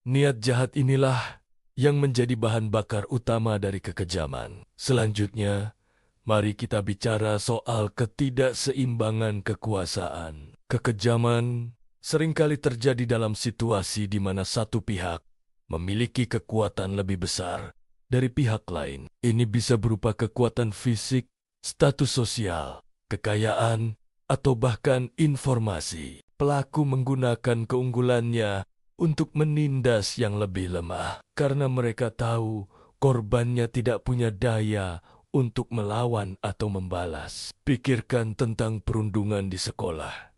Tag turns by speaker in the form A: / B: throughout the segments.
A: Niat jahat inilah yang menjadi bahan bakar utama dari kekejaman. Selanjutnya, mari kita bicara soal ketidakseimbangan kekuasaan. Kekejaman seringkali terjadi dalam situasi di mana satu pihak memiliki kekuatan lebih besar dari pihak lain. Ini bisa berupa kekuatan fisik, status sosial, kekayaan, atau bahkan informasi. Pelaku menggunakan keunggulannya untuk menindas yang lebih lemah karena mereka tahu korbannya tidak punya daya untuk melawan atau membalas. Pikirkan tentang perundungan di sekolah,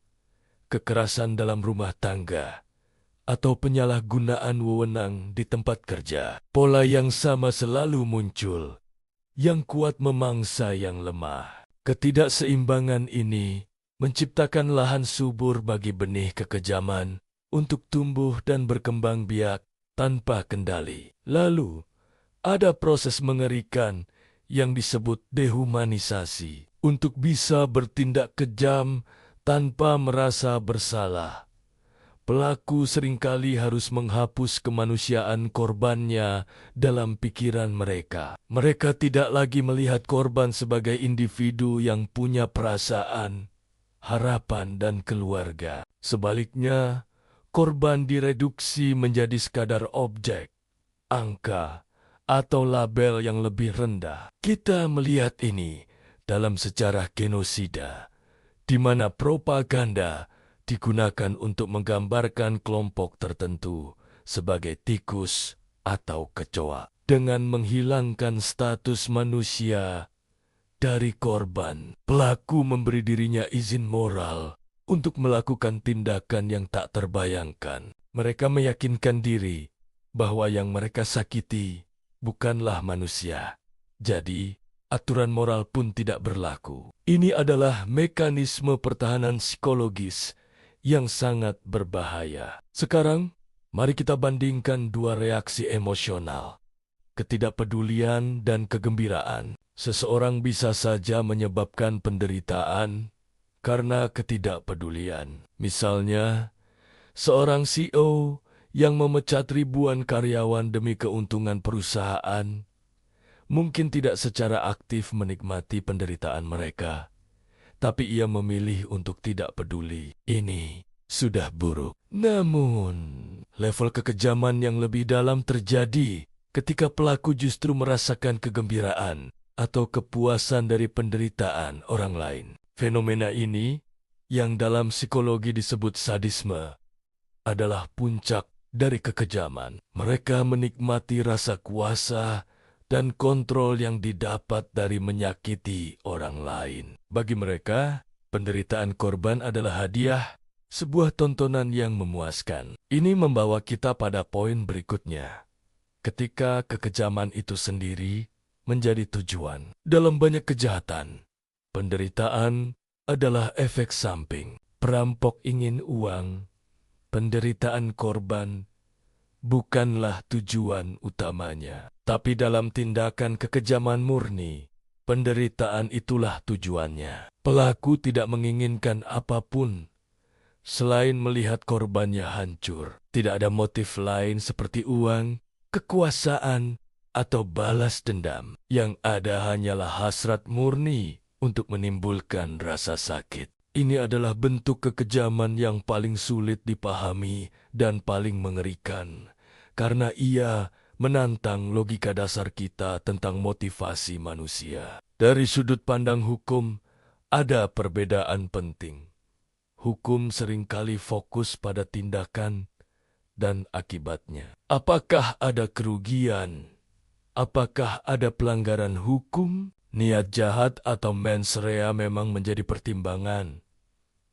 A: kekerasan dalam rumah tangga, atau penyalahgunaan wewenang di tempat kerja. Pola yang sama selalu muncul, yang kuat memangsa yang lemah. Ketidakseimbangan ini menciptakan lahan subur bagi benih kekejaman untuk tumbuh dan berkembang biak tanpa kendali. Lalu, ada proses mengerikan yang disebut dehumanisasi. Untuk bisa bertindak kejam tanpa merasa bersalah, pelaku seringkali harus menghapus kemanusiaan korbannya dalam pikiran mereka. Mereka tidak lagi melihat korban sebagai individu yang punya perasaan, harapan, dan keluarga. Sebaliknya, korban direduksi menjadi sekadar objek, angka, atau label yang lebih rendah. Kita melihat ini dalam sejarah genosida, di mana propaganda digunakan untuk menggambarkan kelompok tertentu sebagai tikus atau kecoa. Dengan menghilangkan status manusia dari korban, pelaku memberi dirinya izin moral untuk melakukan tindakan yang tak terbayangkan. Mereka meyakinkan diri bahwa yang mereka sakiti bukanlah manusia. Jadi, aturan moral pun tidak berlaku. Ini adalah mekanisme pertahanan psikologis yang sangat berbahaya. Sekarang, mari kita bandingkan dua reaksi emosional, ketidakpedulian dan kegembiraan. Seseorang bisa saja menyebabkan penderitaan karena ketidakpedulian. Misalnya, seorang CEO yang memecat ribuan karyawan demi keuntungan perusahaan mungkin tidak secara aktif menikmati penderitaan mereka, tapi ia memilih untuk tidak peduli. Ini sudah buruk. Namun, level kekejaman yang lebih dalam terjadi ketika pelaku justru merasakan kegembiraan atau kepuasan dari penderitaan orang lain. Fenomena ini, yang dalam psikologi disebut sadisme, adalah puncak dari kekejaman. Mereka menikmati rasa kuasa dan kontrol yang didapat dari menyakiti orang lain. Bagi mereka, penderitaan korban adalah hadiah, sebuah tontonan yang memuaskan. Ini membawa kita pada poin berikutnya. Ketika kekejaman itu sendiri menjadi tujuan. Dalam banyak kejahatan, penderitaan adalah efek samping. Perampok ingin uang, penderitaan korban bukanlah tujuan utamanya. Tapi dalam tindakan kekejaman murni, penderitaan itulah tujuannya. Pelaku tidak menginginkan apapun selain melihat korbannya hancur. Tidak ada motif lain seperti uang, kekuasaan, atau balas dendam. Yang ada hanyalah hasrat murni untuk menimbulkan rasa sakit. Ini adalah bentuk kekejaman yang paling sulit dipahami dan paling mengerikan, karena ia menantang logika dasar kita tentang motivasi manusia. Dari sudut pandang hukum, ada perbedaan penting. Hukum seringkali fokus pada tindakan dan akibatnya. Apakah ada kerugian? Apakah ada pelanggaran hukum? Niat jahat atau mens rea memang menjadi pertimbangan,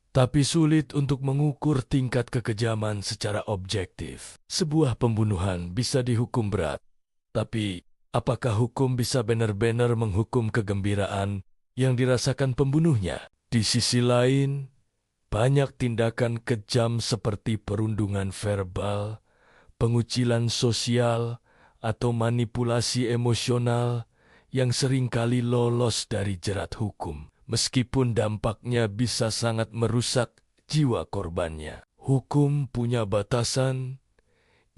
A: tapi sulit untuk mengukur tingkat kekejaman secara objektif. Sebuah pembunuhan bisa dihukum berat, tapi apakah hukum bisa benar-benar menghukum kegembiraan yang dirasakan pembunuhnya? Di sisi lain, banyak tindakan kejam seperti perundungan verbal, pengucilan sosial, atau manipulasi emosional yang seringkali lolos dari jerat hukum. Meskipun dampaknya bisa sangat merusak jiwa korbannya. Hukum punya batasan,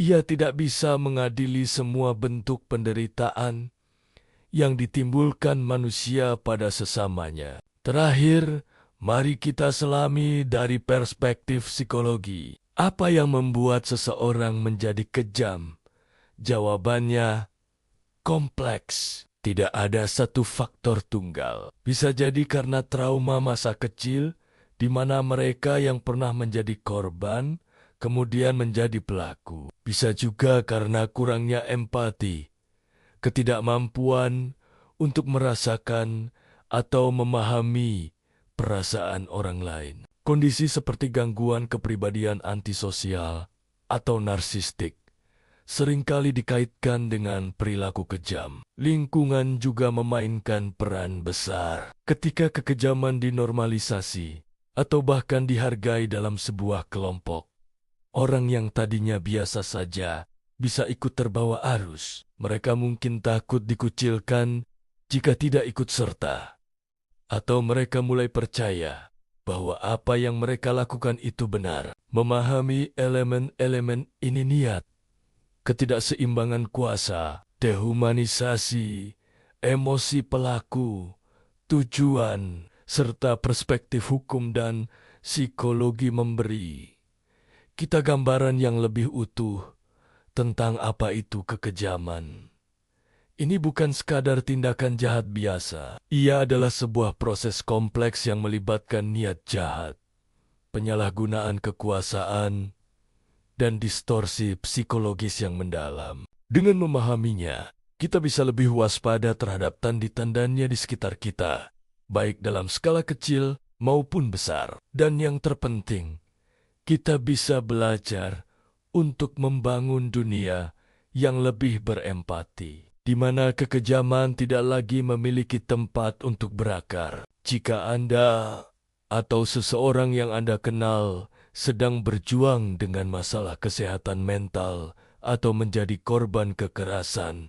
A: Ia tidak bisa mengadili semua bentuk penderitaan yang ditimbulkan manusia pada sesamanya. Terakhir, mari kita selami dari perspektif psikologi. Apa yang membuat seseorang menjadi kejam? Jawabannya kompleks. Tidak ada satu faktor tunggal. Bisa jadi karena trauma masa kecil, di mana mereka yang pernah menjadi korban, kemudian menjadi pelaku. Bisa juga karena kurangnya empati, ketidakmampuan untuk merasakan atau memahami perasaan orang lain. Kondisi seperti gangguan kepribadian antisosial atau narsistik seringkali dikaitkan dengan perilaku kejam. Lingkungan juga memainkan peran besar. Ketika kekejaman dinormalisasi atau bahkan dihargai dalam sebuah kelompok, orang yang tadinya biasa saja bisa ikut terbawa arus. Mereka mungkin takut dikucilkan jika tidak ikut serta. Atau mereka mulai percaya bahwa apa yang mereka lakukan itu benar. Memahami elemen-elemen ini niat, ketidakseimbangan kuasa, dehumanisasi, emosi pelaku, tujuan, serta perspektif hukum dan psikologi memberi kita gambaran yang lebih utuh tentang apa itu kekejaman. Ini bukan sekadar tindakan jahat biasa. Ia adalah sebuah proses kompleks yang melibatkan niat jahat, penyalahgunaan kekuasaan, dan distorsi psikologis yang mendalam. Dengan memahaminya, kita bisa lebih waspada terhadap tanda-tandanya di sekitar kita, baik dalam skala kecil maupun besar. Dan yang terpenting, kita bisa belajar untuk membangun dunia yang lebih berempati, di mana kekejaman tidak lagi memiliki tempat untuk berakar. Jika Anda atau seseorang yang Anda kenal sedang berjuang dengan masalah kesehatan mental atau menjadi korban kekerasan,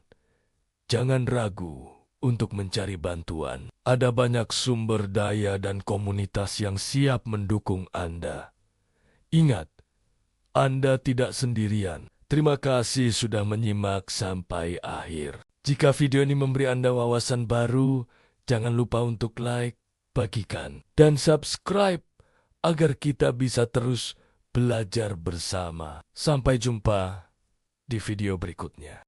A: jangan ragu untuk mencari bantuan. Ada banyak sumber daya dan komunitas yang siap mendukung Anda. Ingat, Anda tidak sendirian. Terima kasih sudah menyimak sampai akhir. Jika video ini memberi Anda wawasan baru, jangan lupa untuk like, bagikan, dan subscribe agar kita bisa terus belajar bersama. Sampai jumpa di video berikutnya.